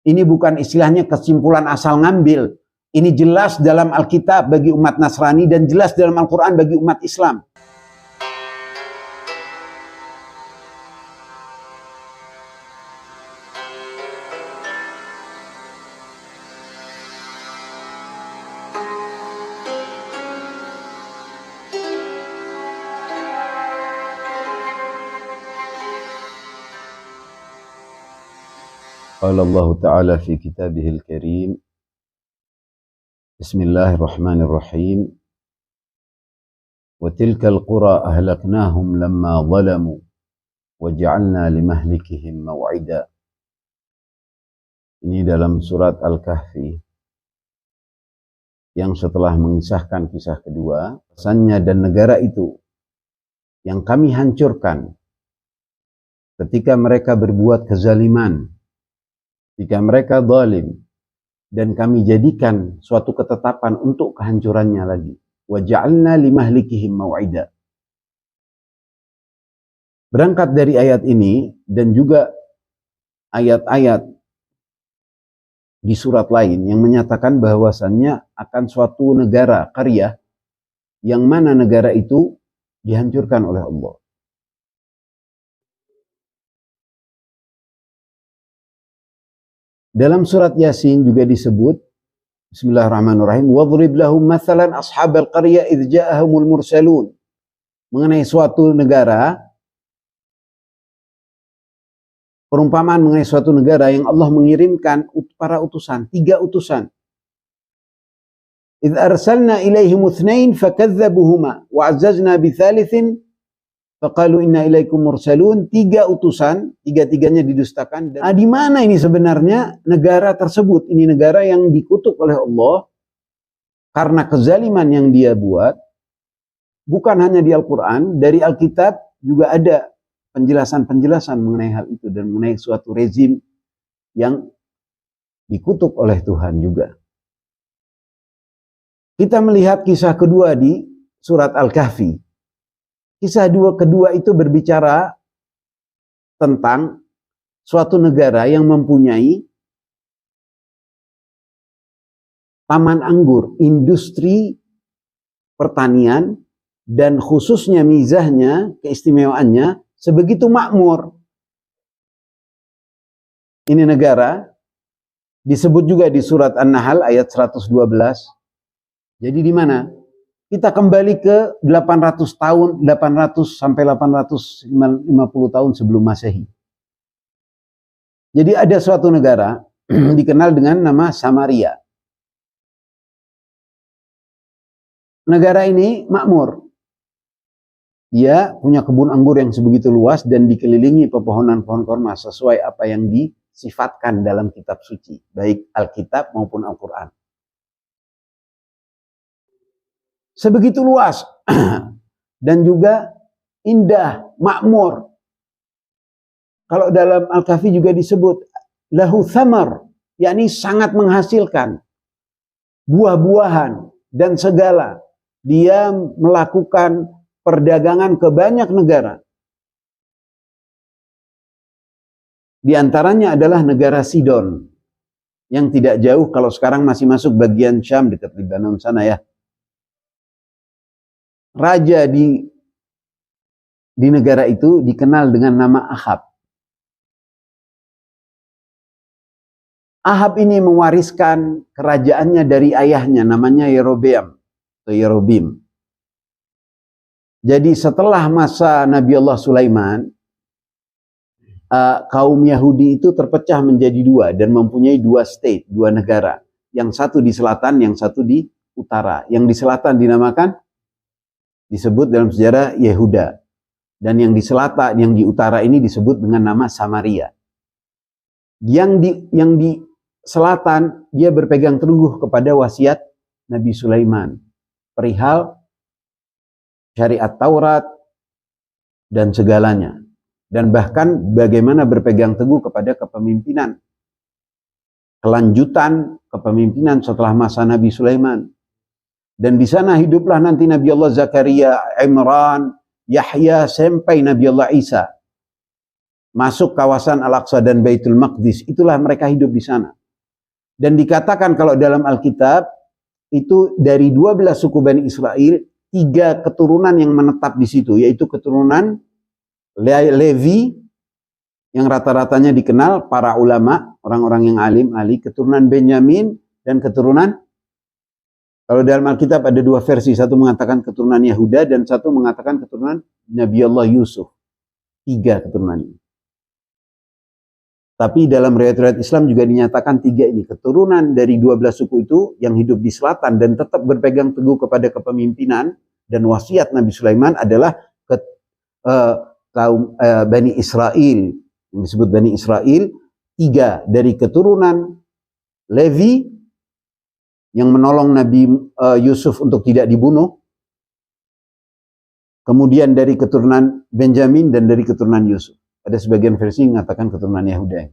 Ini bukan istilahnya kesimpulan asal ngambil. Ini jelas dalam Alkitab bagi umat Nasrani dan jelas dalam Al-Quran bagi umat Islam. Qala Allah Ta'ala fi kitabihil karim. Bismillahirrahmanirrahim. Wa tilkal qura ahlaknahum lamma zalamu wa ja'alna limahlikihim maw'ida. Ini dalam surat Al-Kahfi yang setelah mengisahkan kisah kedua, pesannya dan negara itu yang kami hancurkan ketika mereka berbuat kezaliman, ketika mereka zalim, dan kami jadikan suatu ketetapan untuk kehancurannya lagi. Wa ja'alna limahlikihim maw'ida. Berangkat dari ayat ini dan juga ayat-ayat di surat lain yang menyatakan bahwasannya akan suatu negara, qaryah, yang mana negara itu dihancurkan oleh Allah. Dalam surat Yasin juga disebut, Bismillahirrahmanirrahim, wadrib lahum mathalan ashabal qaryah idh ja'ahumul mursalun. Mengenai suatu negara, perumpamaan mengenai suatu negara yang Allah mengirimkan para utusan, 3 utusan. Idh arsalna ilaihim uthnain fakadzabuhuma wa azzazna bithalithin faqalu inna ilaikum mursalun. 3 utusan, 3-tiganya didustakan. Di mana ini sebenarnya negara tersebut? Ini negara yang dikutuk oleh Allah karena kezaliman yang dia buat. Bukan hanya di Al-Quran, dari Alkitab juga ada penjelasan-penjelasan mengenai hal itu dan mengenai suatu rezim yang dikutuk oleh Tuhan juga. Kita melihat kisah kedua di surat Al-Kahfi. Kisah kedua itu berbicara tentang suatu negara yang mempunyai taman anggur, industri pertanian, dan khususnya mizahnya, keistimewaannya, sebegitu makmur. Ini negara disebut juga di surat An-Nahl ayat 112. Jadi di mana? Kita kembali ke 800 sampai 850 tahun sebelum Masehi. Jadi ada suatu negara dikenal dengan nama Samaria. Negara ini makmur. Dia punya kebun anggur yang sebegitu luas dan dikelilingi pepohonan pohon korma sesuai apa yang disifatkan dalam kitab suci, baik Alkitab maupun Al-Quran. Sebegitu luas dan juga indah, makmur. Kalau dalam Al-Kahfi juga disebut lahu thamar, yakni sangat menghasilkan buah-buahan dan segala. Dia melakukan perdagangan ke banyak negara. Di antaranya adalah negara Sidon yang tidak jauh, kalau sekarang masih masuk bagian Syam dekat Lebanon sana ya. Raja di negara itu dikenal dengan nama Ahab. Ahab ini mewariskan kerajaannya dari ayahnya, namanya Yerobeam atau Yerobim. Jadi setelah masa Nabi Allah Sulaiman, kaum Yahudi itu terpecah menjadi 2 dan mempunyai 2 state, 2 negara. Yang satu di selatan, yang satu di utara. Yang di selatan dinamakan, disebut dalam sejarah Yehuda, dan yang di selatan, yang di utara ini disebut dengan nama Samaria. Yang di selatan dia berpegang teguh kepada wasiat Nabi Sulaiman perihal syariat Taurat dan segalanya, dan bahkan bagaimana berpegang teguh kepada kepemimpinan, kelanjutan kepemimpinan setelah masa Nabi Sulaiman. Dan di sana hiduplah nanti Nabi Allah Zakaria, Imran, Yahya, sampai Nabi Allah Isa. Masuk kawasan Al-Aqsa dan Baitul Maqdis. Itulah mereka hidup di sana. Dan dikatakan kalau dalam Alkitab, itu dari 12 suku Bani Israel, 3 keturunan yang menetap di situ, yaitu keturunan Levi, yang rata-ratanya dikenal para ulama, orang-orang yang alim, keturunan Benyamin, dan keturunan, kalau dalam Alkitab ada 2 versi, satu mengatakan keturunan Yahuda, dan satu mengatakan keturunan Nabi Allah Yusuf. 3 keturunan ini. Tapi dalam riwayat-riwayat Islam juga dinyatakan 3 ini. Keturunan dari 12 suku itu yang hidup di selatan dan tetap berpegang teguh kepada kepemimpinan dan wasiat Nabi Sulaiman adalah kaum Bani Israel. Yang disebut Bani Israel. 3 dari keturunan Levi yang menolong Nabi Yusuf untuk tidak dibunuh. Kemudian dari keturunan Benjamin dan dari keturunan Yusuf. Ada sebagian versi yang mengatakan keturunan Yahuda.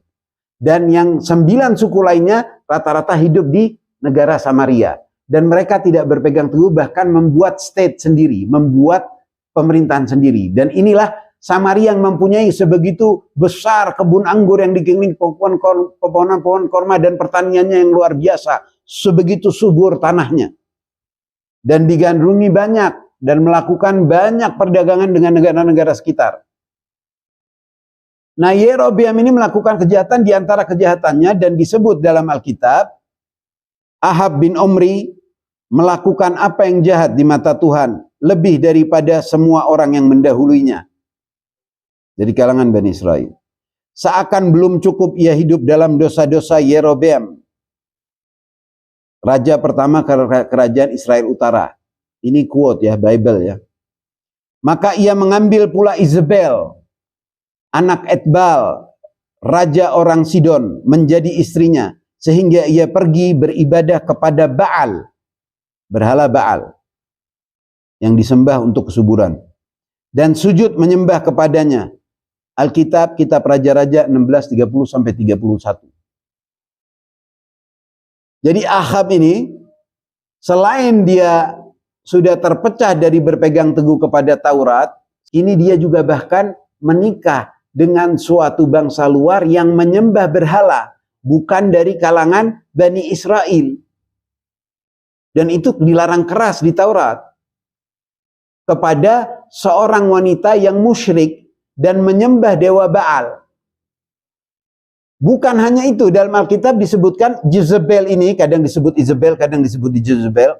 Dan yang 9 suku lainnya rata-rata hidup di negara Samaria. Dan mereka tidak berpegang teguh, bahkan membuat state sendiri, membuat pemerintahan sendiri. Dan inilah Samaria yang mempunyai sebegitu besar kebun anggur yang dikelilingi pohon-pohon korma dan pertaniannya yang luar biasa. Sebegitu subur tanahnya. Dan digandrungi banyak dan melakukan banyak perdagangan dengan negara-negara sekitar. Nah, Yerobeam ini melakukan kejahatan di antara kejahatannya dan disebut dalam Alkitab, Ahab bin Omri melakukan apa yang jahat di mata Tuhan, lebih daripada semua orang yang mendahuluinya. Dari kalangan Bani Israel. Seakan belum cukup ia hidup dalam dosa-dosa Yerobeam, raja pertama kerajaan Israel Utara. Ini quote ya, Bible ya. Maka ia mengambil pula Isabel, anak Etbal, raja orang Sidon, menjadi istrinya, sehingga ia pergi beribadah kepada Baal, berhala Baal, yang disembah untuk kesuburan, dan sujud menyembah kepadanya. Alkitab, kitab Raja-Raja 16:30-31. Jadi Ahab ini, selain dia sudah terpecah dari berpegang teguh kepada Taurat, ini dia juga bahkan menikah dengan suatu bangsa luar yang menyembah berhala, bukan dari kalangan Bani Israel. Dan itu dilarang keras di Taurat. Kepada seorang wanita yang musyrik dan menyembah dewa Baal. Bukan hanya itu, dalam Alkitab disebutkan Jezebel ini, kadang disebut Isabel, kadang disebut Jezebel.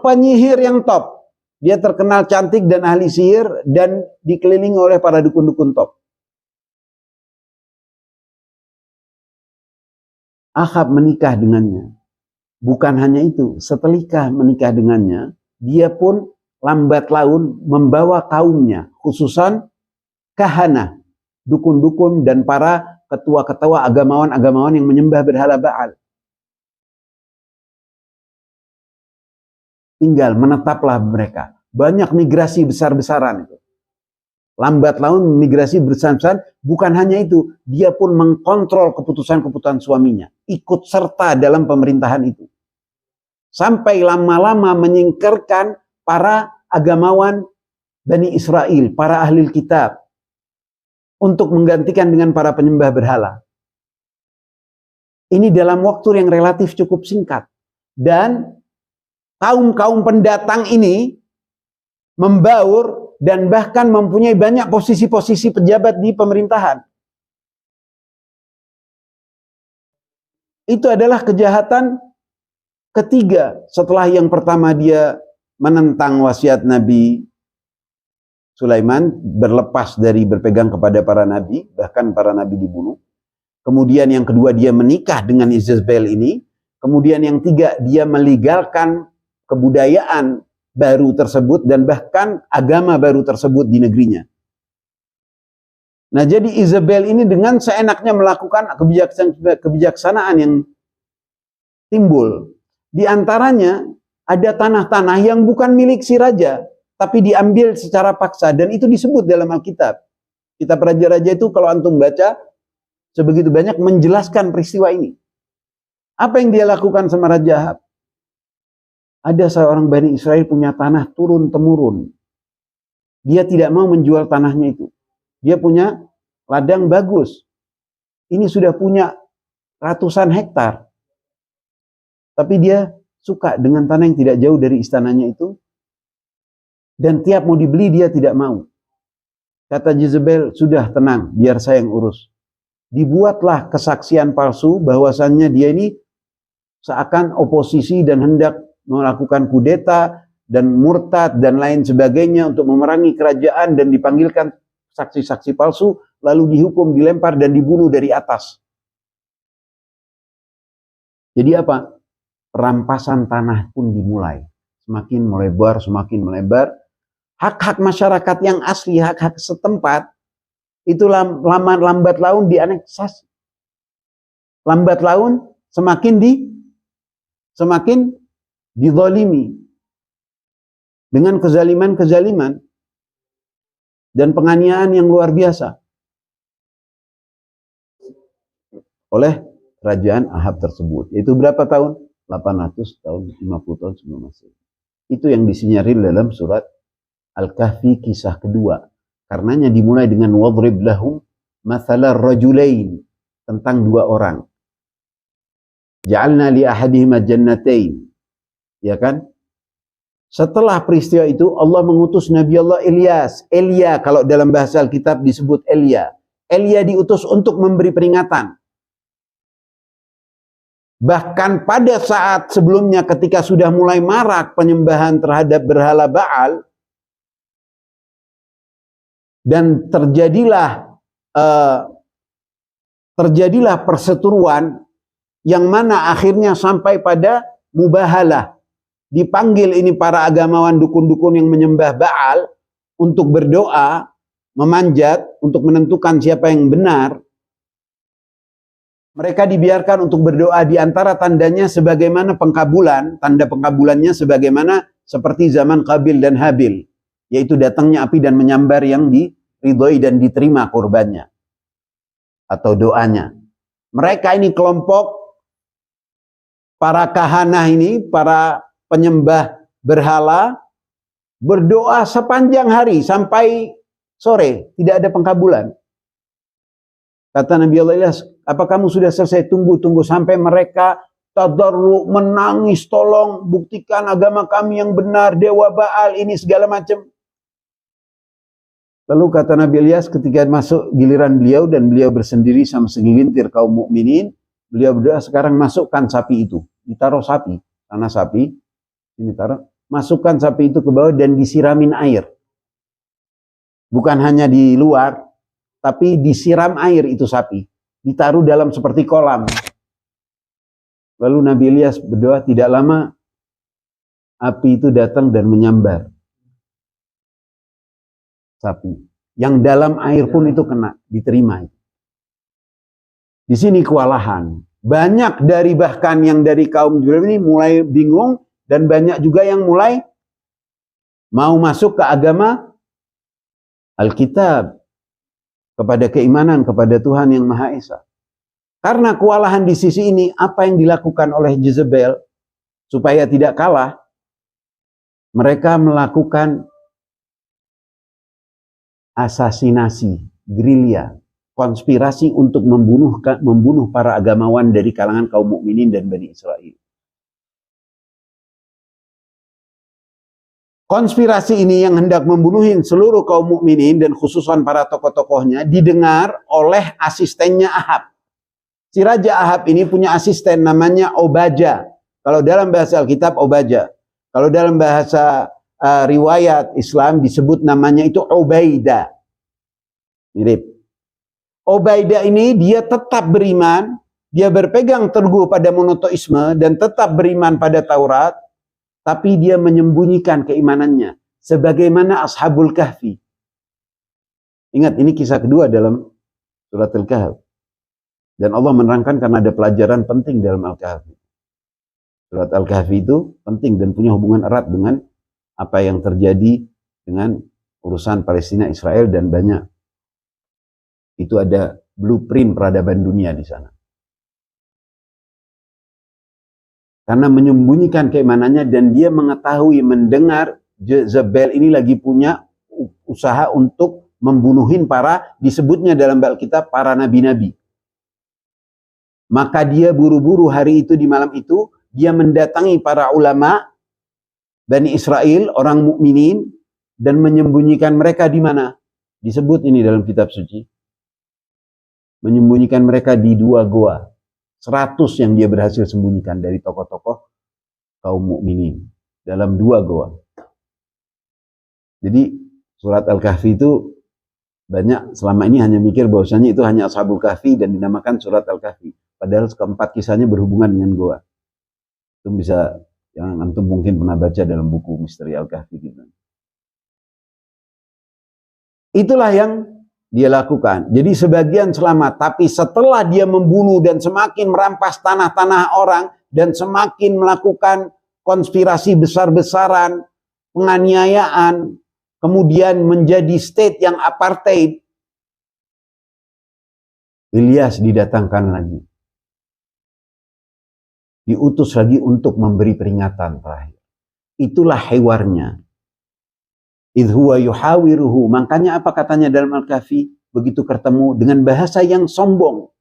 Penyihir yang top. Dia terkenal cantik dan ahli sihir dan dikelilingi oleh para dukun-dukun top. Ahab menikah dengannya. Bukan hanya itu, setelah menikah dengannya, dia pun lambat laun membawa kaumnya, khususan kahana, dukun-dukun dan para ketua-ketua agamawan-agamawan yang menyembah berhala Baal. Tinggal menetaplah mereka. Banyak migrasi besar-besaran itu. Lambat laun migrasi besar-besaran, bukan hanya itu, dia pun mengkontrol keputusan-keputusan suaminya, ikut serta dalam pemerintahan itu. Sampai lama-lama menyingkirkan para agamawan Bani Israel, para ahli kitab, untuk menggantikan dengan para penyembah berhala. Ini dalam waktu yang relatif cukup singkat. Dan kaum-kaum pendatang ini membaur dan bahkan mempunyai banyak posisi-posisi pejabat di pemerintahan. Itu adalah kejahatan ketiga setelah yang pertama dia menentang wasiat Nabi Sulaiman, berlepas dari berpegang kepada para nabi, bahkan para nabi dibunuh. Kemudian yang kedua dia menikah dengan Isabel ini. Kemudian yang tiga dia melegalkan kebudayaan baru tersebut dan bahkan agama baru tersebut di negerinya. Nah, jadi Isabel ini dengan seenaknya melakukan kebijaksanaan yang timbul. Di antaranya ada tanah-tanah yang bukan milik si raja, tapi diambil secara paksa, dan itu disebut dalam Alkitab. Kitab Raja-Raja itu kalau antum baca, sebegitu banyak menjelaskan peristiwa ini. Apa yang dia lakukan sama Raja Ahab? Ada seorang Bani Israel punya tanah turun-temurun. Dia tidak mau menjual tanahnya itu. Dia punya ladang bagus. Ini sudah punya ratusan hektar. Tapi dia suka dengan tanah yang tidak jauh dari istananya itu. Dan tiap mau dibeli dia tidak mau. Kata Jezebel, sudah tenang, biar saya yang urus. Dibuatlah kesaksian palsu bahwasannya dia ini seakan oposisi dan hendak melakukan kudeta dan murtad dan lain sebagainya untuk memerangi kerajaan, dan dipanggilkan saksi-saksi palsu, lalu dihukum, dilempar dan dibunuh dari atas. Jadi apa? Perampasan tanah pun dimulai. Semakin melebar, semakin melebar. Hak-hak masyarakat yang asli, hak-hak setempat, itu lambat laun dianeksasi. Lambat laun semakin dizalimi dengan kezaliman-kezaliman dan penganiayaan yang luar biasa oleh kerajaan Ahab tersebut. Itu berapa tahun? 800 tahun, 50 tahun sebelum Masehi. Itu yang disinyarir dalam surat Al-Kahfi kisah kedua. Karenanya dimulai dengan wadrib lahum mathalar rajulain, tentang dua orang. Ja'alna li ahadihima jannatain. Ya kan? Setelah peristiwa itu Allah mengutus Nabi Allah Ilyas. Elia, kalau dalam bahasa Alkitab disebut Elia. Elia diutus untuk memberi peringatan. Bahkan pada saat sebelumnya ketika sudah mulai marak penyembahan terhadap berhala Baal, dan terjadilah perseteruan yang mana akhirnya sampai pada mubahalah. Dipanggil ini para agamawan dukun-dukun yang menyembah Baal untuk berdoa, memanjat untuk menentukan siapa yang benar. Mereka dibiarkan untuk berdoa, di antara tandanya sebagaimana pengkabulan, tanda pengkabulannya sebagaimana seperti zaman Qabil dan Habil, yaitu datangnya api dan menyambar yang diridhoi dan diterima kurbannya atau doanya. Mereka ini kelompok para kahanah ini, para penyembah berhala, berdoa sepanjang hari sampai sore, tidak ada pengkabulan. Kata Nabi Allah Ilyas, apa kamu sudah selesai? Tunggu sampai mereka tadarru, menangis, tolong buktikan agama kami yang benar, dewa Baal ini segala macam. Lalu kata Nabi Ilyas ketika masuk giliran beliau dan beliau bersendiri sama segelintir kaum mukminin, beliau berdoa, sekarang masukkan sapi itu, ditaruh sapi, tanah sapi, ini taruh, masukkan sapi itu ke bawah dan disiramin air. Bukan hanya di luar, tapi disiram air itu sapi, ditaruh dalam seperti kolam. Lalu Nabi Ilyas berdoa, tidak lama api itu datang dan menyambar sapi. Yang dalam air pun itu kena, diterima. Di sini kewalahan. Banyak dari bahkan yang dari kaum Jibril ini mulai bingung, dan banyak juga yang mulai mau masuk ke agama Alkitab, kepada keimanan kepada Tuhan yang Maha Esa. Karena kewalahan di sisi ini, apa yang dilakukan oleh Jezebel supaya tidak kalah, mereka melakukan asasinasi, gerilya, konspirasi untuk membunuh para agamawan dari kalangan kaum mukminin dan Bani Israel. Konspirasi ini yang hendak membunuhin seluruh kaum mukminin dan khususan para tokoh-tokohnya didengar oleh asistennya Ahab. Si Raja Ahab ini punya asisten namanya Obaja. Kalau dalam bahasa Alkitab Obaja. Kalau dalam bahasa riwayat Islam disebut namanya itu Ubaidah. Mirip. Ubaidah ini dia tetap beriman, dia berpegang teguh pada monoteisme dan tetap beriman pada Taurat. Tapi dia menyembunyikan keimanannya. Sebagaimana Ashabul Kahfi. Ingat, ini kisah kedua dalam surat Al-Kahfi. Dan Allah menerangkan karena ada pelajaran penting dalam Al-Kahfi. Surat Al-Kahfi itu penting dan punya hubungan erat dengan apa yang terjadi dengan urusan Palestina, Israel, dan banyak. Itu ada blueprint peradaban dunia di sana. Karena menyembunyikan keimanannya dan dia mengetahui, mendengar Jezebel ini lagi punya usaha untuk membunuhin para, disebutnya dalam Alkitab, para nabi-nabi. Maka dia buru-buru hari itu, di malam itu, dia mendatangi para ulama Bani Israel, orang mukminin, dan menyembunyikan mereka di mana? Disebut ini dalam kitab suci. Menyembunyikan mereka di 2 goa. 100 yang dia berhasil sembunyikan dari tokoh-tokoh kaum mukminin dalam 2 goa. Jadi surat Al-Kahfi itu banyak selama ini hanya mikir bahwasanya itu hanya Ashabul Kahfi dan dinamakan surat Al-Kahfi. Padahal keempat kisahnya berhubungan dengan goa. Itu bisa yang antum mungkin pernah baca dalam buku Misteri Al-Kahfi gitu. Itulah yang dia lakukan. Jadi sebagian selamat, tapi setelah dia membunuh dan semakin merampas tanah-tanah orang dan semakin melakukan konspirasi besar-besaran, penganiayaan, kemudian menjadi state yang apartheid, Ilyas didatangkan lagi. Diutus lagi untuk memberi peringatan terakhir. Itulah hewarnya. Idh huwa yuhawiruhu. Makanya apa katanya dalam Al-Kahfi? Begitu ketemu dengan bahasa yang sombong.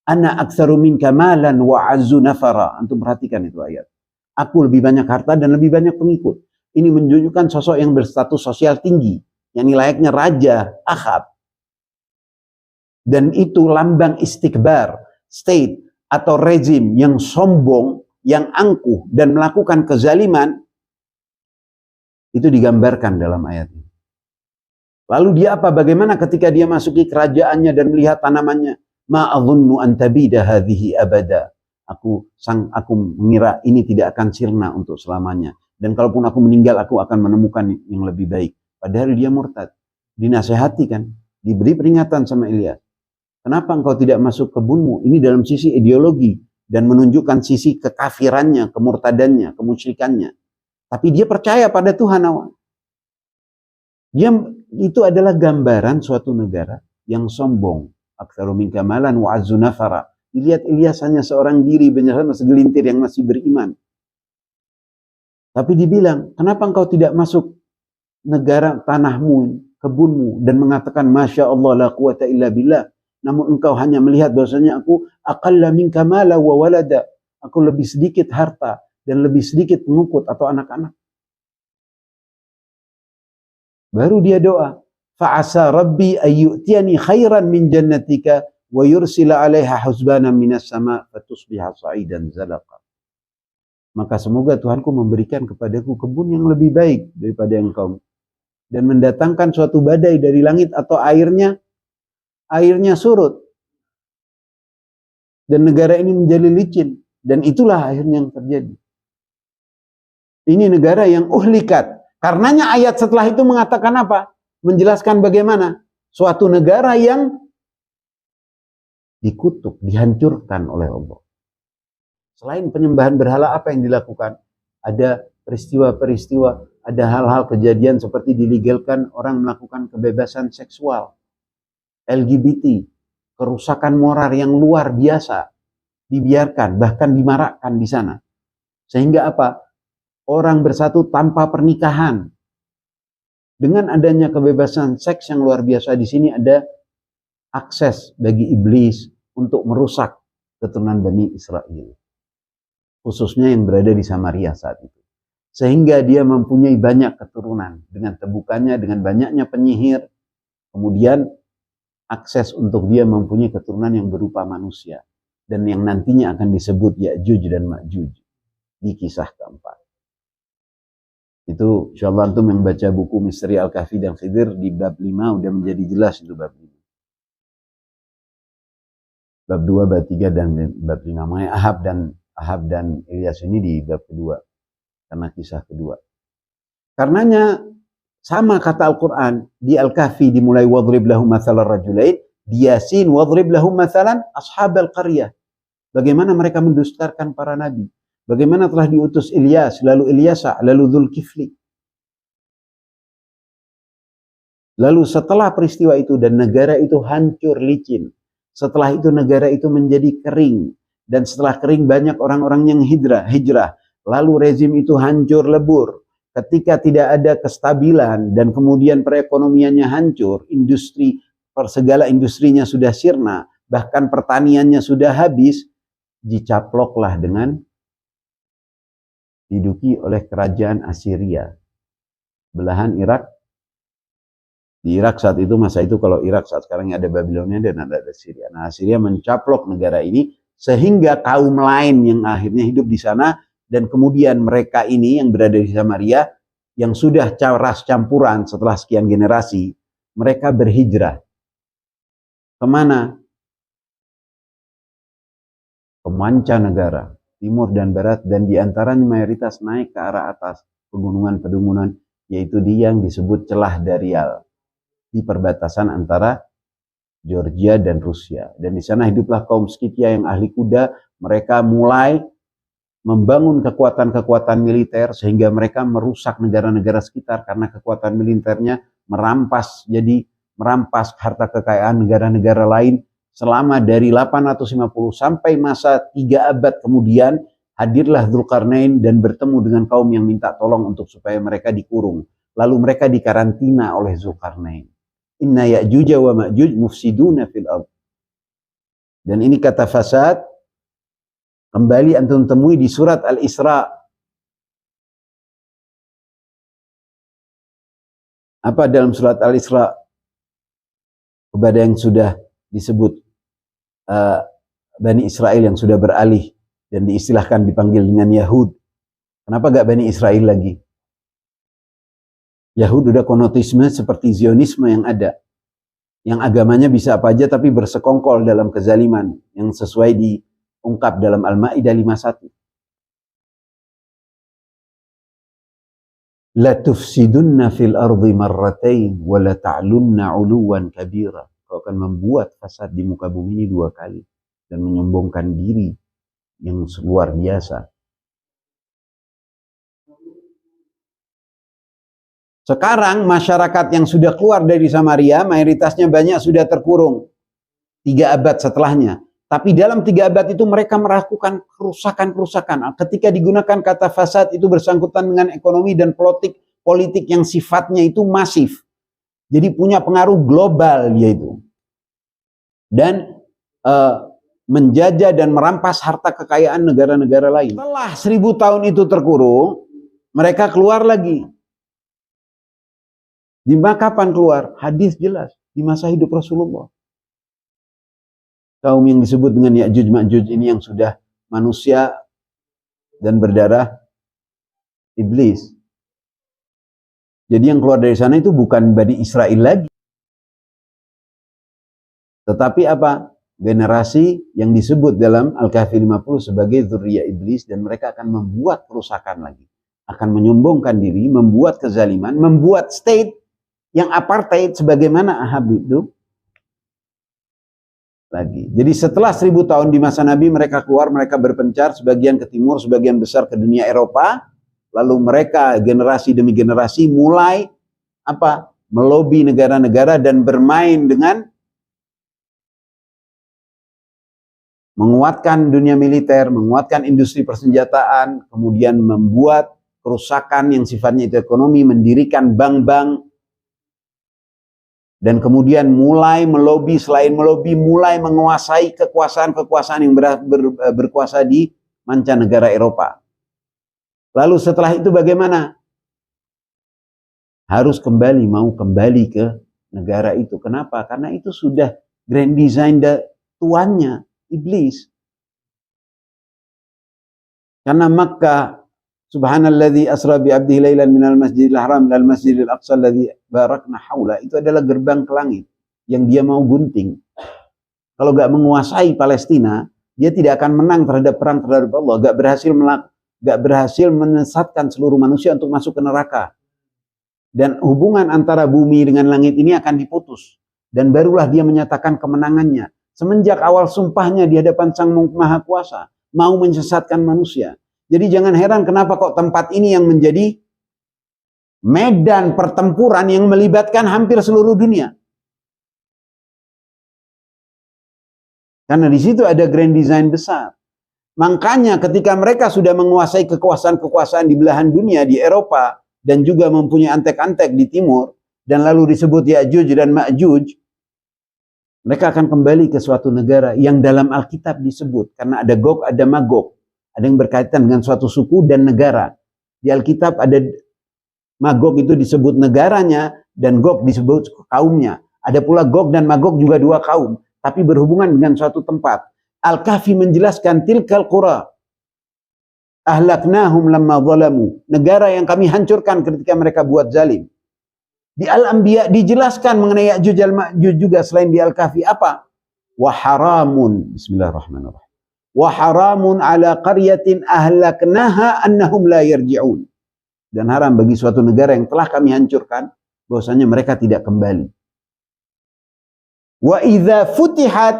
Ana aktsaru minka malan wa azzu nafara. Antum perhatikan itu ayat. Aku lebih banyak harta dan lebih banyak pengikut. Ini menunjukkan sosok yang berstatus sosial tinggi. Yang layaknya raja Ahab. Dan itu lambang istikbar. State atau rezim yang sombong, yang angkuh dan melakukan kezaliman. Itu digambarkan dalam ayat ini. Lalu dia apa? Bagaimana ketika dia masuki kerajaannya dan melihat tanamannya? Ma'adhunnu an tabida hadhihi abada. Aku mengira ini tidak akan sirna untuk selamanya. Dan kalaupun aku meninggal, aku akan menemukan yang lebih baik. Padahal dia murtad. Dinasehati kan. Diberi peringatan sama Ilyas. Kenapa engkau tidak masuk kebunmu? Ini dalam sisi ideologi. Dan menunjukkan sisi kekafirannya, kemurtadannya, kemusyrikannya. Tapi dia percaya pada Tuhan awal. Itu adalah gambaran suatu negara yang sombong. Aktsaru minka malan wa azzu nafara. Dilihat Ilyas hanya seorang diri, bersama segelintir yang masih beriman. Tapi dibilang, kenapa engkau tidak masuk negara tanahmu, kebunmu, dan mengatakan, Masya Allah la quwata illa billah. Namun engkau hanya melihat bahwasanya aku aqalla minka mala wa walada. Aku lebih sedikit harta dan lebih sedikit pengikut atau anak-anak. Baru dia doa, fa'asa rabbi ayyutiyani khairan min jannatika wa yursila 'alaiha husbanan minas sama' fatusbiha sa'idan zalaqa. Maka semoga Tuhanku memberikan kepadaku kebun yang lebih baik daripada engkau dan mendatangkan suatu badai dari langit atau airnya surut dan negara ini menjadi licin, dan itulah akhirnya yang terjadi. Ini negara yang uhlikat. Karenanya ayat setelah itu mengatakan apa? Menjelaskan bagaimana suatu negara yang dikutuk, dihancurkan oleh Allah. Selain penyembahan berhala, apa yang dilakukan? Ada peristiwa-peristiwa, ada hal-hal kejadian seperti dilegalkan orang melakukan kebebasan seksual, LGBT, kerusakan moral yang luar biasa, dibiarkan, bahkan dimarakkan di sana. Sehingga apa? Orang bersatu tanpa pernikahan. Dengan adanya kebebasan seks yang luar biasa di sini, ada akses bagi iblis untuk merusak keturunan Bani Israel. Khususnya yang berada di Samaria saat itu. Sehingga dia mempunyai banyak keturunan. Dengan tebukannya, dengan banyaknya penyihir. Kemudian akses untuk dia mempunyai keturunan yang berupa manusia. Dan yang nantinya akan disebut Ya'juj dan Ma'juj. Di kisah keempat. Itu insyaallah antum yang baca buku Misteri Al-Kahfi dan Khidir di bab 5 udah menjadi jelas itu bab 5. Bab 2, bab 3 dan bab 5. Mengenai Ahab dan Ilyas ini di bab kedua. Karena kisah kedua. Karenanya sama kata Al-Quran di Al-Kahfi dimulai wadrib lahum mathalan rajulain, di Yasin wadrib lahum mathalan ashabal qaryah. Bagaimana mereka mendustakan para nabi. Bagaimana telah diutus Ilyas, lalu Ilyasa, lalu Dzulkifli. Lalu setelah peristiwa itu dan negara itu hancur licin. Setelah itu negara itu menjadi kering. Dan setelah kering banyak orang-orang yang hijrah. Lalu rezim itu hancur lebur. Ketika tidak ada kestabilan dan kemudian perekonomiannya hancur. Segala industrinya sudah sirna. Bahkan pertaniannya sudah habis. dicaploklah dengan diduduki oleh kerajaan Assyria. Belahan Irak. Di Irak saat itu, masa itu kalau Irak saat sekarang ada Babilonia dan ada Syria. Nah, Assyria mencaplok negara ini sehingga kaum lain yang akhirnya hidup di sana dan kemudian mereka ini yang berada di Samaria yang sudah ras campuran setelah sekian generasi, mereka berhijrah. Kemana? Ke mancanegara, timur dan barat, dan diantaranya mayoritas naik ke arah atas pegunungan-pegunungan, yaitu di yang disebut celah Darial, di perbatasan antara Georgia dan Rusia. Dan di sana hiduplah kaum Skythia yang ahli kuda. Mereka mulai membangun kekuatan-kekuatan militer sehingga mereka merusak negara-negara sekitar karena kekuatan militernya merampas harta kekayaan negara-negara lain. Selama dari 850 sampai masa 3 abad kemudian, hadirlah Dzulkarnain dan bertemu dengan kaum yang minta tolong untuk supaya mereka dikurung. Lalu mereka dikarantina oleh Dzulkarnain. Inna Ya'juj wa Ma'juj mufsiduna fil ardh. Dan ini kata fasad kembali antum temui di surat Al-Isra. Apa dalam surat Al-Isra? Kepada yang sudah disebut Bani Israel yang sudah beralih dan diistilahkan dipanggil dengan Yahud. Kenapa gak Bani Israel lagi? Yahud udah konotisme seperti Zionisme yang ada. Yang agamanya bisa apa aja tapi bersekongkol dalam kezaliman. Yang sesuai diungkap dalam Al-Ma'idah 51. La tufsidunna fil ardi marratain wa la ta'lunna 'uluwan kabira. Kau akan membuat fasad di muka bumi ini 2 kali. Dan menyombongkan diri yang luar biasa. Sekarang masyarakat yang sudah keluar dari Samaria, mayoritasnya banyak sudah terkurung 3 abad setelahnya. Tapi dalam 3 abad itu mereka melakukan kerusakan-kerusakan. Ketika digunakan kata fasad itu bersangkutan dengan ekonomi dan politik yang sifatnya itu masif. Jadi punya pengaruh global yaitu. Dan menjajah dan merampas harta kekayaan negara-negara lain. Setelah 1000 tahun itu terkurung, mereka keluar lagi. Di kapan keluar? Hadis jelas di masa hidup Rasulullah. Kaum yang disebut dengan Ya'juj Ma'juj ini yang sudah manusia dan berdarah iblis. Jadi yang keluar dari sana itu bukan Bani Israel lagi. Tetapi apa? Generasi yang disebut dalam Al-Kahfi 50 sebagai dzurriyyah iblis, dan mereka akan membuat kerusakan lagi. Akan menyombongkan diri, membuat kezaliman, membuat state yang apartheid sebagaimana Ahab itu lagi. Jadi setelah 1000 tahun di masa Nabi mereka keluar, mereka berpencar sebagian ke timur, sebagian besar ke dunia Eropa. Lalu mereka generasi demi generasi mulai apa? Melobi negara-negara dan bermain dengan menguatkan dunia militer, menguatkan industri persenjataan, kemudian membuat kerusakan yang sifatnya itu ekonomi, mendirikan bank-bank. Dan kemudian mulai melobi, selain melobi, mulai menguasai kekuasaan-kekuasaan yang berkuasa di mancanegara Eropa. Lalu setelah itu bagaimana? Harus mau kembali ke negara itu. Kenapa? Karena itu sudah grand design tuannya, iblis. Karena Makkah, Subhanalladzi asra bi 'abdihi lailan minal masjidil haram ilal masjidil aqsa alladzi barakna haula, itu adalah gerbang ke langit yang dia mau gunting. Kalau gak menguasai Palestina, dia tidak akan menang terhadap perang terhadap Allah, gak berhasil menyesatkan seluruh manusia untuk masuk ke neraka. Dan hubungan antara bumi dengan langit ini akan diputus, dan barulah dia menyatakan kemenangannya. Semenjak awal sumpahnya di hadapan Sang Maha Kuasa, mau menyesatkan manusia. Jadi jangan heran kenapa kok tempat ini yang menjadi medan pertempuran yang melibatkan hampir seluruh dunia. Karena di situ ada grand design besar. Makanya ketika mereka sudah menguasai kekuasaan-kekuasaan di belahan dunia, di Eropa, dan juga mempunyai antek-antek di timur, dan lalu disebut Ya'juj dan Ma'juj, Mereka akan kembali ke suatu negara yang dalam Alkitab disebut. Karena ada Gog, ada Magog. Ada yang berkaitan dengan suatu suku dan negara. Di Alkitab ada Magog itu disebut negaranya, dan Gog disebut kaumnya. Ada pula Gog dan Magog juga dua kaum, tapi berhubungan dengan suatu tempat. Al-Kahfi menjelaskan tilkal qura ahlaknahum lamma zalamu. Negara yang kami hancurkan ketika mereka buat zalim. Di Al-Anbiya dijelaskan mengenai Ya'juj al-Ma'juj juga selain di Al-Kahfi apa? Wa haramun, bismillahirrahmanirrahim. Wa haramun ala qaryatin ahlaknaha annahum la yarji'un. Dan haram bagi suatu negara yang telah kami hancurkan bahwasanya mereka tidak kembali. Wa idza futihat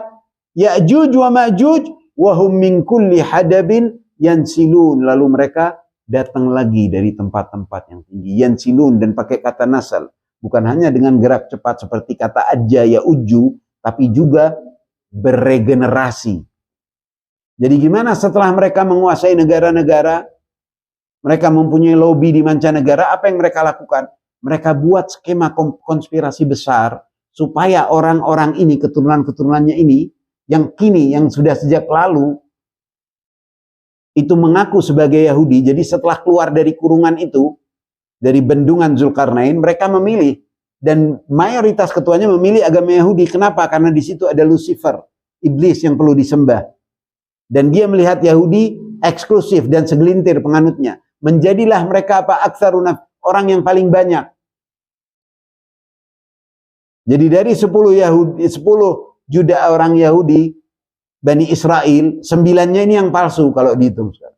Ya'juj wa Ma'juj wa hum min kulli hadabin yansilun. Lalu mereka datang lagi dari tempat-tempat yang tinggi. Yansilun, dan pakai kata nasal. Bukan hanya dengan gerak cepat seperti kata aja ya uju, tapi juga beregenerasi. Jadi gimana setelah mereka menguasai negara-negara, mereka mempunyai lobby di mancanegara, apa yang mereka lakukan? Mereka buat skema konspirasi besar supaya orang-orang ini, keturunan-keturunannya ini, yang kini, yang sudah sejak lalu, itu mengaku sebagai Yahudi. Jadi setelah keluar dari kurungan itu, dari bendungan Zulkarnain, mereka memilih, dan mayoritas ketuanya memilih agama Yahudi. Kenapa? Karena di situ ada Lucifer, iblis yang perlu disembah. Dan dia melihat Yahudi eksklusif dan segelintir penganutnya. Menjadilah mereka apa? Aktsaruna, orang yang paling banyak. Jadi dari 10 Juda orang Yahudi, Bani Israel, 9-nya ini yang palsu kalau dihitung sekarang.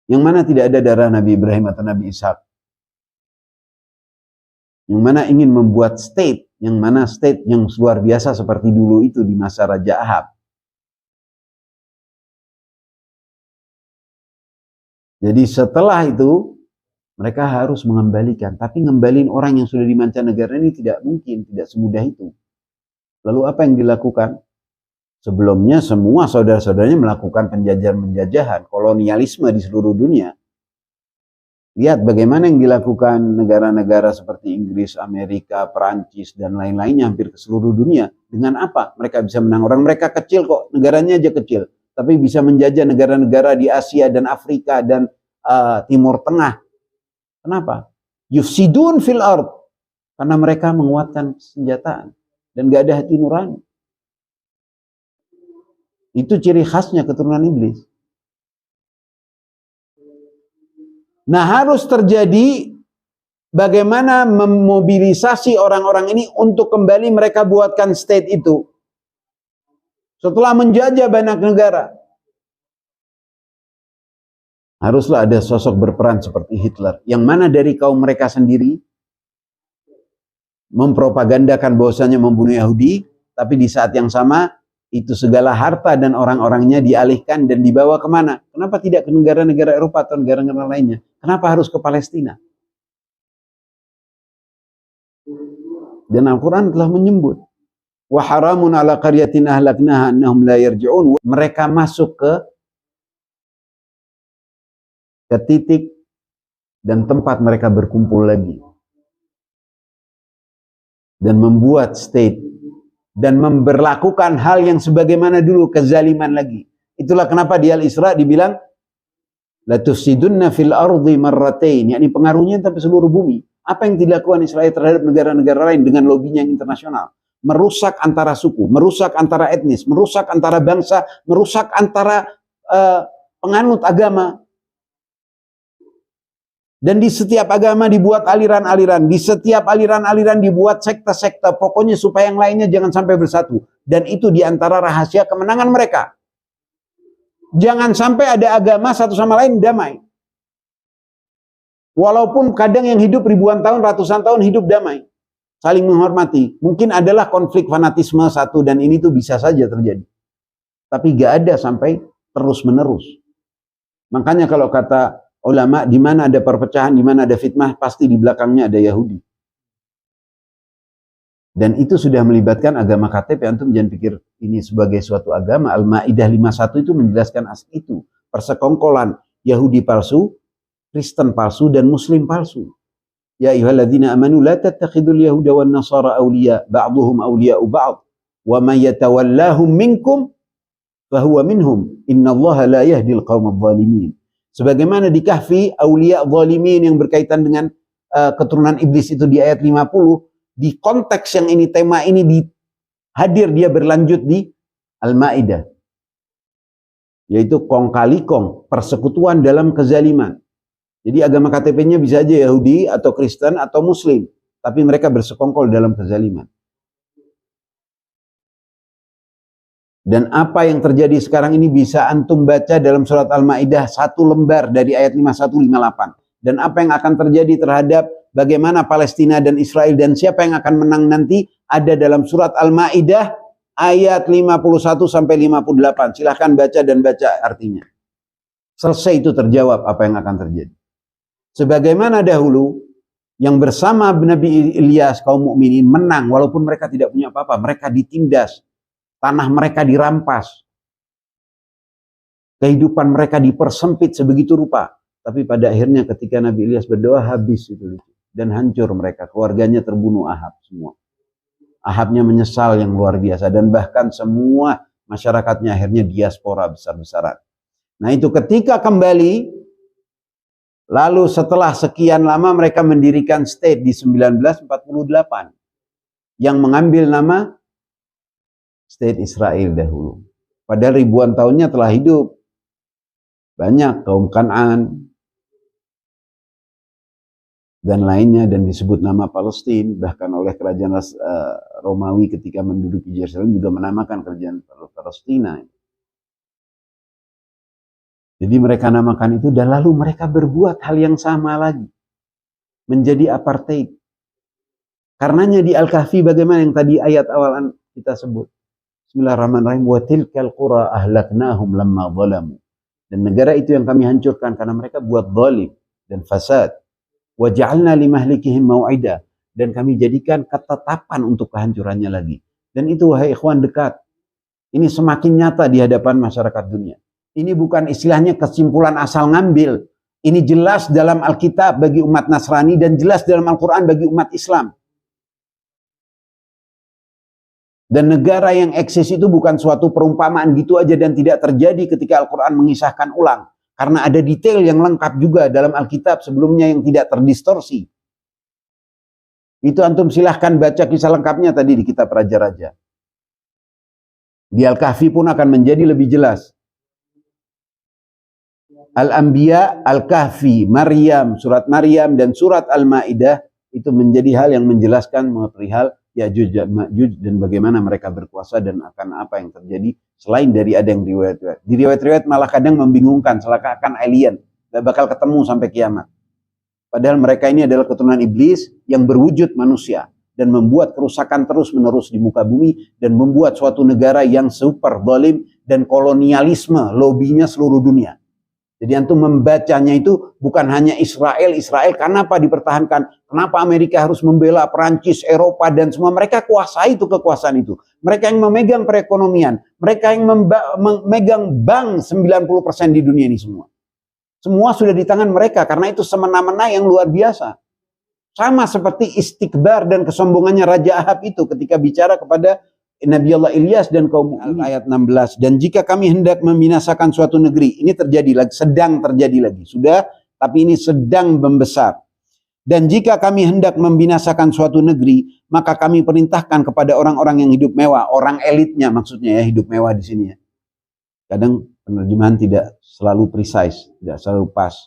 Yang mana tidak ada darah Nabi Ibrahim atau Nabi Ishak. Yang mana ingin membuat state, yang mana state yang luar biasa seperti dulu itu di masa Raja Ahab. Jadi setelah itu, mereka harus mengembalikan. Tapi ngembaliin orang yang sudah di mancanegara ini tidak mungkin, tidak semudah itu. Lalu apa yang dilakukan? Sebelumnya semua saudara-saudaranya melakukan penjajahan-penjajahan, kolonialisme di seluruh dunia. Lihat bagaimana yang dilakukan negara-negara seperti Inggris, Amerika, Perancis, dan lain-lainnya hampir ke seluruh dunia. Dengan apa? Mereka bisa menang. Orang mereka kecil kok, negaranya aja kecil. Tapi bisa menjajah negara-negara di Asia dan Afrika dan Timur Tengah. Kenapa? Yufsidun fil ard. Karena mereka menguatkan senjataan. Dan gak ada hati nurani. Itu ciri khasnya keturunan iblis. Nah, harus terjadi bagaimana memobilisasi orang-orang ini untuk kembali mereka buatkan state itu. Setelah menjajah banyak negara. Haruslah ada sosok berperan seperti Hitler. Yang mana dari kaum mereka sendiri mempropagandakan bahwasanya membunuh Yahudi, tapi di saat yang sama itu segala harta dan orang-orangnya dialihkan dan dibawa kemana? Kenapa tidak ke negara-negara Eropa atau negara-negara lainnya? Kenapa harus ke Palestina? Dan Al-Quran telah menyebut, wa haramun ala qaryatin ahlaknaha annahum la yarji'un. Mereka masuk ke titik dan tempat mereka berkumpul lagi. Dan membuat state dan memberlakukan hal yang sebagaimana dulu, kezaliman lagi. Itulah kenapa di Al-Isra dibilang la tufsidunna fil ardi marratain, yakni pengaruhnya sampai seluruh bumi. Apa yang dilakukan Israel terhadap negara-negara lain dengan lobinya yang internasional? Merusak antara suku, merusak antara etnis, merusak antara bangsa, merusak antara penganut agama. Dan di setiap agama dibuat aliran-aliran. Di setiap aliran-aliran dibuat sekte-sekte. Pokoknya supaya yang lainnya jangan sampai bersatu. Dan itu diantara rahasia kemenangan mereka. Jangan sampai ada agama satu sama lain damai. Walaupun kadang yang hidup ribuan tahun, ratusan tahun hidup damai. Saling menghormati. Mungkin adalah konflik fanatisme satu dan ini tuh bisa saja terjadi. Tapi gak ada sampai terus-menerus. Makanya kalau kata ulama, di mana ada perpecahan, di mana ada fitnah, pasti di belakangnya ada Yahudi. Dan itu sudah melibatkan agama KTP. Antum jangan pikir ini sebagai suatu agama. Al-Ma'idah 51 itu menjelaskan itu. Persekongkolan Yahudi palsu, Kristen palsu, dan Muslim palsu. Ya ayyuhalladzina amanu la tattakhidul yahuda wan nasara awliya ba'dhuhum awliya'u ba'd wa man yatawallahum minkum fahuwa minhum innallaha la yahdil qaumadh dhalimin. Sebagaimana di Kahfi aulia zalimin yang berkaitan dengan keturunan iblis itu di ayat 50, di konteks yang ini, tema ini hadir dia berlanjut di Al-Maidah, yaitu kong kali kong, persekutuan dalam kezaliman. Jadi agama KTP-nya bisa aja Yahudi atau Kristen atau Muslim, tapi mereka bersekongkol dalam kezaliman. Dan apa yang terjadi sekarang ini bisa antum baca dalam surat Al-Maidah 1 lembar dari ayat 51-58. Dan apa yang akan terjadi terhadap bagaimana Palestina dan Israel dan siapa yang akan menang nanti ada dalam surat Al-Maidah ayat 51-58. Silahkan baca dan baca artinya. Selesai itu terjawab apa yang akan terjadi. Sebagaimana dahulu yang bersama Nabi Ilyas kaum mukminin menang walaupun mereka tidak punya apa-apa, mereka ditindas, tanah mereka dirampas, kehidupan mereka dipersempit sebegitu rupa. Tapi pada akhirnya ketika Nabi Ilyas berdoa habis itu dan hancur mereka, keluarganya terbunuh Ahab semua. Ahabnya menyesal yang luar biasa dan bahkan semua masyarakatnya akhirnya diaspora besar-besaran. Nah itu ketika kembali, lalu setelah sekian lama mereka mendirikan state di 1948 yang mengambil nama state Israel dahulu. Padahal ribuan tahunnya telah hidup banyak kaum Kan'an dan lainnya dan disebut nama Palestina, bahkan oleh kerajaan Romawi ketika menduduki Yerusalem juga menamakan kerajaan Palestina. Jadi mereka namakan itu dan lalu mereka berbuat hal yang sama lagi. Menjadi apartheid. Karenanya di Al-Kahfi bagaimana yang tadi ayat awal kita sebut. Bismillahirrahmanirrahim. Wa tilkal qura ahlaknahum lamma zalamu. Dan negara itu yang kami hancurkan karena mereka buat zalim dan fasad. Wa ja'alna limahlikihim mau'ida. Dan kami jadikan ketetapan untuk kehancurannya lagi. Dan itu wahai ikhwan dekat. Ini semakin nyata di hadapan masyarakat dunia. Ini bukan istilahnya kesimpulan asal ngambil. Ini jelas dalam Alkitab bagi umat Nasrani dan jelas dalam Al-Quran bagi umat Islam. Dan negara yang eksis itu bukan suatu perumpamaan gitu aja dan tidak terjadi ketika Al-Quran mengisahkan ulang. Karena ada detail yang lengkap juga dalam Alkitab sebelumnya yang tidak terdistorsi. Itu antum silahkan baca kisah lengkapnya tadi di kitab Raja-Raja. Di Al-Kahfi pun akan menjadi lebih jelas. Al-Anbiya, Al-Kahfi, Maryam, surat Maryam dan surat Al-Maidah itu menjadi hal yang menjelaskan perihal Ya'juj dan Ma'juj dan bagaimana mereka berkuasa dan akan apa yang terjadi selain dari ada yang riwayat-riwayat. Di riwayat-riwayat malah kadang membingungkan, seakan alien, gak bakal ketemu sampai kiamat. Padahal mereka ini adalah keturunan iblis yang berwujud manusia dan membuat kerusakan terus-menerus di muka bumi dan membuat suatu negara yang super zalim dan kolonialisme, lobinya seluruh dunia. Jadi antum membacanya itu bukan hanya Israel, kenapa dipertahankan? Kenapa Amerika harus membela Perancis, Eropa dan semua mereka kuasai itu kekuasaan itu. Mereka yang memegang perekonomian, mereka yang memegang bank 90% di dunia ini semua. Semua sudah di tangan mereka karena itu semena-mena yang luar biasa. Sama seperti istikbar dan kesombongannya Raja Ahab itu ketika bicara kepada Nabi Allah Ilyas dan kaum ayat 16. Dan jika kami hendak membinasakan suatu negeri, ini terjadi lagi, sedang terjadi lagi. Sudah, tapi ini sedang membesar. Dan jika kami hendak membinasakan suatu negeri, maka kami perintahkan kepada orang-orang yang hidup mewah, orang elitnya maksudnya ya, hidup mewah di sini ya. Kadang penerjemahan tidak selalu precise, tidak selalu pas.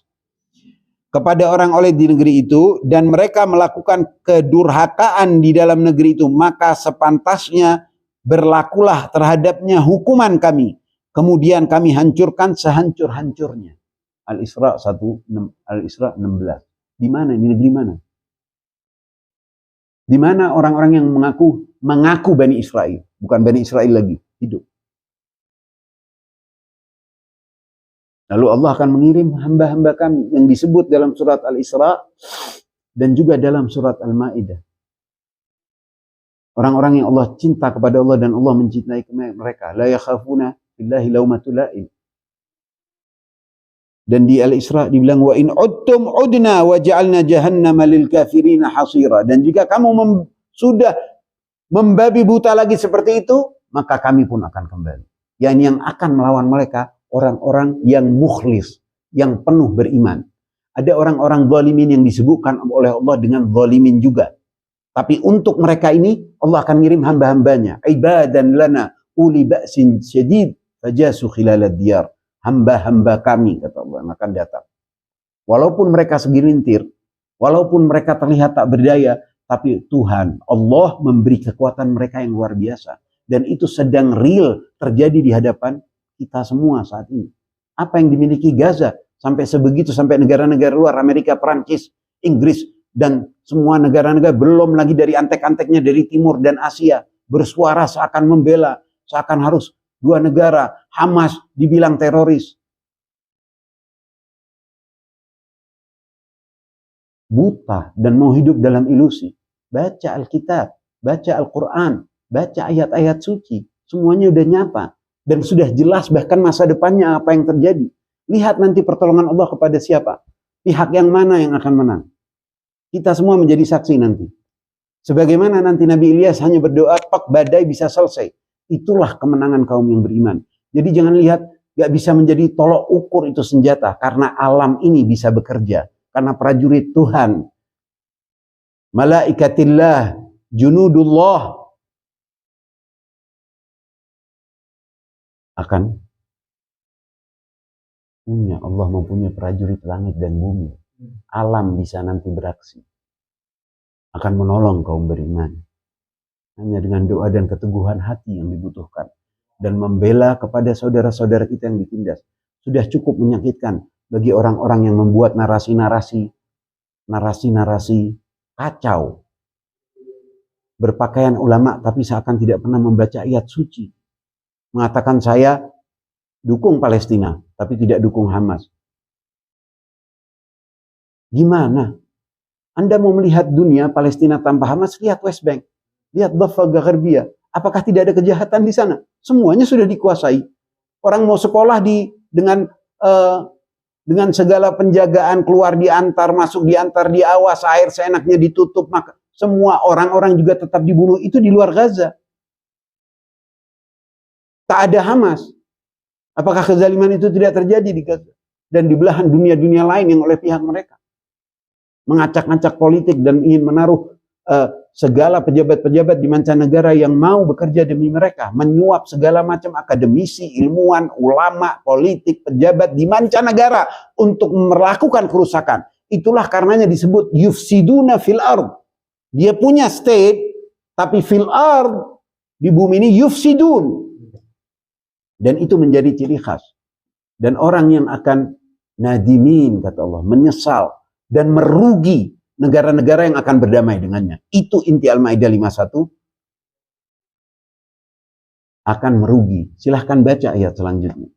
Kepada orang oleh di negeri itu, dan mereka melakukan kedurhakaan di dalam negeri itu, maka sepantasnya berlakulah terhadapnya hukuman kami. Kemudian kami hancurkan sehancur-hancurnya. Al-Isra 16. Di mana? Di negeri mana? Di mana orang-orang yang mengaku Bani Israel, bukan Bani Israel lagi, hidup. Lalu Allah akan mengirim hamba-hamba kami yang disebut dalam surat Al-Isra dan juga dalam surat Al-Maidah. Orang-orang yang Allah cinta kepada Allah dan Allah mencintai mereka. La yakhafuna billahi laumatul la'im. Dan di Al-Isra dibilang wa in udtum udna wa ja'alna jahannama lil kafirina hasira. Dan jika kamu sudah membabi buta lagi seperti itu, maka kami pun akan kembali. Yang akan melawan mereka orang-orang yang mukhlis, yang penuh beriman. Ada orang-orang zalimin yang disebutkan oleh Allah dengan zalimin juga. Tapi untuk mereka ini Allah akan ngirim hamba-hambanya. Ibadan lana uli ba'sin syadid fajasu khilalad diyar. Hamba-hamba kami, kata Allah, yang akan datang. Walaupun mereka segelintir, walaupun mereka terlihat tak berdaya, tapi Tuhan, Allah memberi kekuatan mereka yang luar biasa. Dan itu sedang real terjadi di hadapan kita semua saat ini. Apa yang dimiliki Gaza, sampai sebegitu, sampai negara-negara luar, Amerika, Perancis, Inggris, dan semua negara-negara, belum lagi dari antek-anteknya dari Timur dan Asia, bersuara seakan membela, seakan harus dua negara, Hamas dibilang teroris. Buta dan mau hidup dalam ilusi. Baca Alkitab, baca Al-Quran, baca ayat-ayat suci. Semuanya udah nyata. Dan sudah jelas bahkan masa depannya apa yang terjadi. Lihat nanti pertolongan Allah kepada siapa. Pihak yang mana yang akan menang. Kita semua menjadi saksi nanti. Sebagaimana nanti Nabi Ilyas hanya berdoa, pak badai bisa selesai. Itulah kemenangan kaum yang beriman. Jadi jangan lihat gak bisa menjadi tolok ukur itu senjata. Karena alam ini bisa bekerja. Karena prajurit Tuhan. Malaikatillah, junudullah. Akan punya, Allah mempunyai prajurit langit dan bumi. Alam bisa nanti beraksi. Akan menolong kaum beriman. Hanya dengan doa dan keteguhan hati yang dibutuhkan. Dan membela kepada saudara-saudara kita yang ditindas. Sudah cukup menyakitkan bagi orang-orang yang membuat narasi-narasi kacau. Berpakaian ulama tapi seakan tidak pernah membaca ayat suci. Mengatakan saya dukung Palestina tapi tidak dukung Hamas. Gimana? Anda mau melihat dunia Palestina tanpa Hamas, lihat West Bank. Lihat Dhaffa Gharbiyah. Apakah tidak ada kejahatan di sana? Semuanya sudah dikuasai. Orang mau sekolah dengan segala penjagaan, keluar diantar, masuk diantar, diawas, air seenaknya ditutup, maka semua orang-orang juga tetap dibunuh. Itu di luar Gaza. Tak ada Hamas. Apakah kezaliman itu tidak terjadi di Gaza? Dan di belahan dunia-dunia lain yang oleh pihak mereka. Mengacak-acak politik dan ingin menaruh segala pejabat-pejabat di mancanegara yang mau bekerja demi mereka. Menyuap segala macam akademisi, ilmuwan, ulama, politik, pejabat di mancanegara untuk melakukan kerusakan. Itulah karenanya disebut yufsiduna fil ard. Dia punya state, tapi fil ard, di bumi ini yufsidun. Dan itu menjadi ciri khas. Dan orang yang akan nadimin, kata Allah, menyesal dan merugi negara-negara yang akan berdamai dengannya. Itu inti Al-Maidah 51. Akan merugi. Silahkan baca ayat selanjutnya.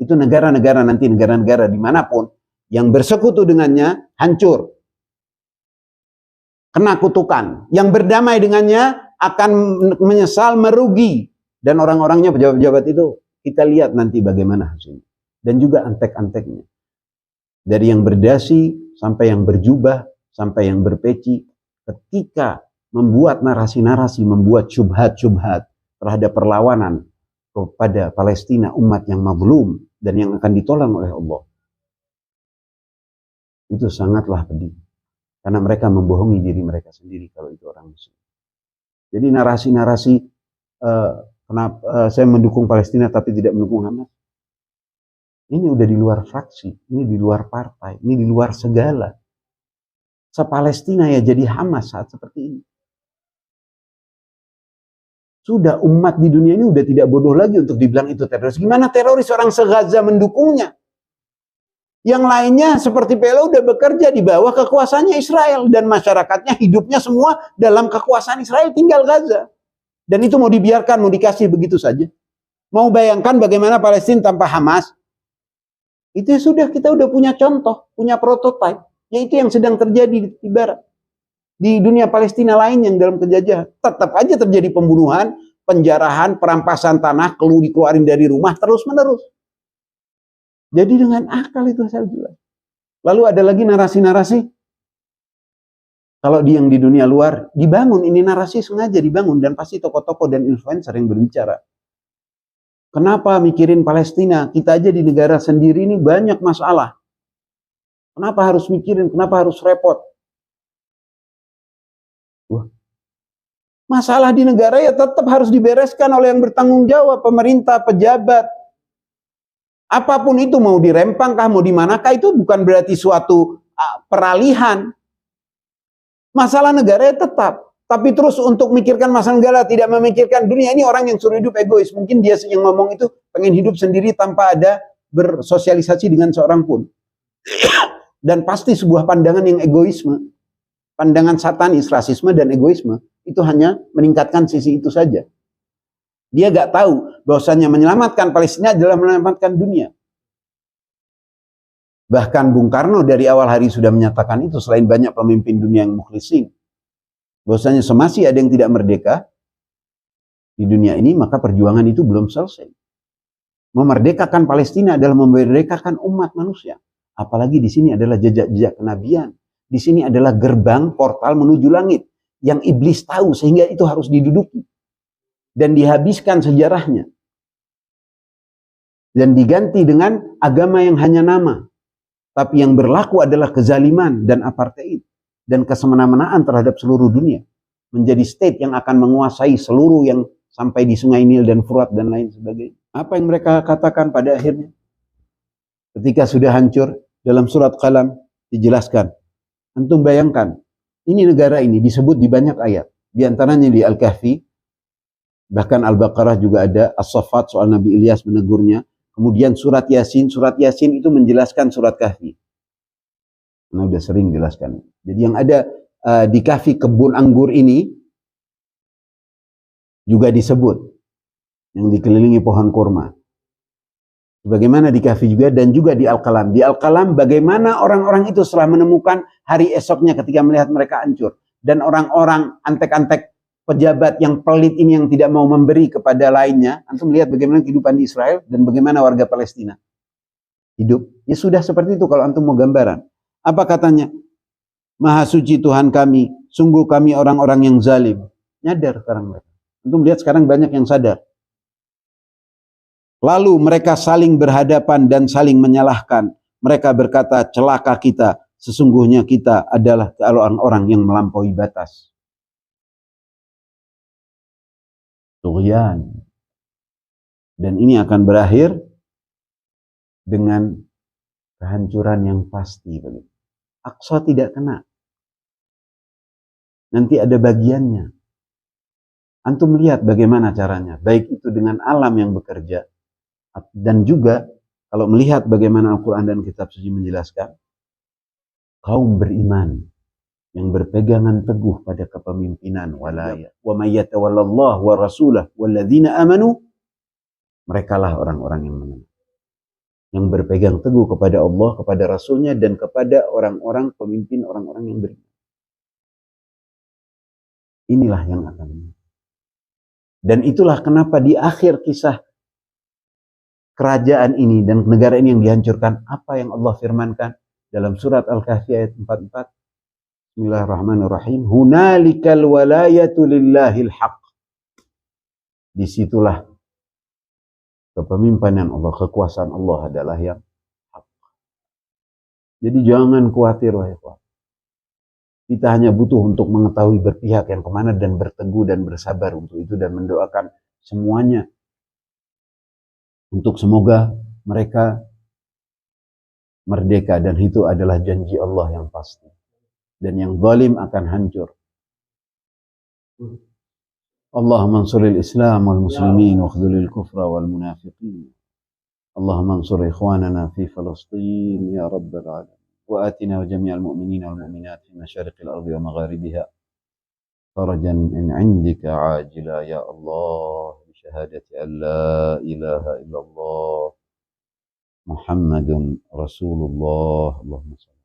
Itu negara-negara nanti, negara-negara dimanapun yang bersekutu dengannya, hancur. Kena kutukan. Yang berdamai dengannya akan menyesal, merugi. Dan orang-orangnya, pejabat-pejabat itu, kita lihat nanti bagaimana hasilnya. Dan juga antek-anteknya. Dari yang berdasi, sampai yang berjubah, sampai yang berpeci, ketika membuat narasi-narasi, membuat syubhat-syubhat terhadap perlawanan kepada Palestina, umat yang mazlum dan yang akan ditolong oleh Allah. Itu sangatlah pedih. Karena mereka membohongi diri mereka sendiri kalau itu orang Muslim. Jadi narasi-narasi kenapa saya mendukung Palestina tapi tidak mendukung Hamas. Ini udah di luar fraksi, ini di luar partai, ini di luar segala. Se-Palestina ya jadi Hamas saat seperti ini. Sudah umat di dunia ini udah tidak bodoh lagi untuk dibilang itu teroris. Gimana teroris orang se-Gaza mendukungnya? Yang lainnya seperti PLO udah bekerja di bawah kekuasaannya Israel. Dan masyarakatnya hidupnya semua dalam kekuasaan Israel, tinggal Gaza. Dan itu mau dibiarkan, mau dikasih begitu saja. Mau bayangkan bagaimana Palestina tanpa Hamas? Itu sudah, kita udah punya contoh, punya prototipe. Yaitu yang sedang terjadi di barat. Di dunia Palestina lain yang dalam penjajahan. Tetap aja terjadi pembunuhan, penjarahan, perampasan tanah, dikeluarin dari rumah, terus menerus. Jadi dengan akal itu saya jelas. Lalu ada lagi narasi-narasi. Kalau yang di dunia luar dibangun, ini narasi sengaja dibangun dan pasti tokoh-tokoh dan influencer yang berbicara. Kenapa mikirin Palestina? Kita aja di negara sendiri ini banyak masalah. Kenapa harus mikirin? Kenapa harus repot? Wah. Masalah di negara ya tetap harus dibereskan oleh yang bertanggung jawab, pemerintah, pejabat. Apapun itu, mau di Rempang kah, mau di manakah, itu bukan berarti suatu peralihan. Masalah negara ya tetap. Tapi terus untuk mikirkan masalah negara, tidak memikirkan dunia. Ini orang yang suruh hidup egois. Mungkin dia yang ngomong itu pengen hidup sendiri tanpa ada bersosialisasi dengan seorang pun. Dan pasti sebuah pandangan yang egoisme. Pandangan satanis, rasisme dan egoisme. Itu hanya meningkatkan sisi itu saja. Dia gak tahu bahwasanya menyelamatkan Palestina adalah menyelamatkan dunia. Bahkan Bung Karno dari awal hari sudah menyatakan itu, selain banyak pemimpin dunia yang mukhlisin. Bahwasanya semasih ada yang tidak merdeka di dunia ini, maka perjuangan itu belum selesai. Memerdekakan Palestina adalah memerdekakan umat manusia. Apalagi di sini adalah jejak-jejak kenabian. Di sini adalah gerbang portal menuju langit yang iblis tahu, sehingga itu harus diduduki dan dihabiskan sejarahnya dan diganti dengan agama yang hanya nama, tapi yang berlaku adalah kezaliman dan apartheid dan kesemena-menaan terhadap seluruh dunia, menjadi state yang akan menguasai seluruh yang sampai di Sungai Nil dan Furat dan lain sebagainya. Apa yang mereka katakan pada akhirnya ketika sudah hancur? Dalam surat Qalam dijelaskan, antum bayangkan, ini negara ini disebut di banyak ayat, di antaranya di Al-Kahfi, bahkan Al-Baqarah juga ada, As-Saffat soal Nabi Ilyas menegurnya, kemudian surat Yasin itu menjelaskan surat Kahfi. Nah, udah sering jelaskan. Jadi yang ada di Kahfi, kebun anggur ini juga disebut, yang dikelilingi pohon kurma. Bagaimana di Kahfi juga, dan juga di Al-Qalam. Di Al-Qalam bagaimana orang-orang itu setelah menemukan hari esoknya ketika melihat mereka hancur. Dan orang-orang antek-antek pejabat yang pelit ini yang tidak mau memberi kepada lainnya. Antum melihat bagaimana kehidupan di Israel dan bagaimana warga Palestina hidup. Ya sudah seperti itu kalau antum mau gambaran. Apa katanya? Maha suci Tuhan kami, sungguh kami orang-orang yang zalim. Nyadar sekarang mereka. Antum lihat sekarang banyak yang sadar. Lalu mereka saling berhadapan dan saling menyalahkan. Mereka berkata, celaka kita, sesungguhnya kita adalah orang-orang yang melampaui batas. Tughyan. Dan ini akan berakhir dengan kehancuran yang pasti. Aqsa tidak kena. Nanti ada bagiannya. Antum lihat bagaimana caranya. Baik itu dengan alam yang bekerja, dan juga kalau melihat bagaimana Al-Quran dan kitab suci menjelaskan, kaum beriman yang berpegangan teguh pada kepemimpinan walaya, wa may yatawallallahu wa rasulahu walladzina amanu, merekalah orang-orang yang menang, yang berpegang teguh kepada Allah, kepada Rasulnya, dan kepada orang-orang pemimpin, orang-orang yang beriman. Inilah yang akan. Dan itulah kenapa di akhir kisah kerajaan ini dan negara ini yang dihancurkan, apa yang Allah firmankan dalam surat Al-Kahfi ayat 44. Bismillahirrahmanirrahim. Hunalikal walayatu lillahil haq. Disitulah kepemimpinan Allah, kekuasaan Allah adalah yang hak. Jadi jangan khawatir, wahai ikhwan. Kita hanya butuh untuk mengetahui berpihak yang kemana dan berteguh dan bersabar untuk itu, dan mendoakan semuanya untuk semoga mereka merdeka, dan itu adalah janji Allah yang pasti. Dan yang zalim akan hancur. Allahumma ansuril Islam wal muslimin wa khudhulil kufra wal munafiqin. Allahumma ansur ikhwanana fi Falastin ya rabbal alamin. Wa atina wa jami'al mu'minina wal mu'minat fi masyariqil ardi wa magharibiha farajan min 'indika 'ajila ya Allah. شهادة أن لا إله إلا الله محمد رسول الله اللهم صل.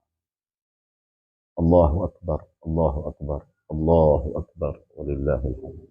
الله أكبر الله أكبر الله أكبر ولله الحمد.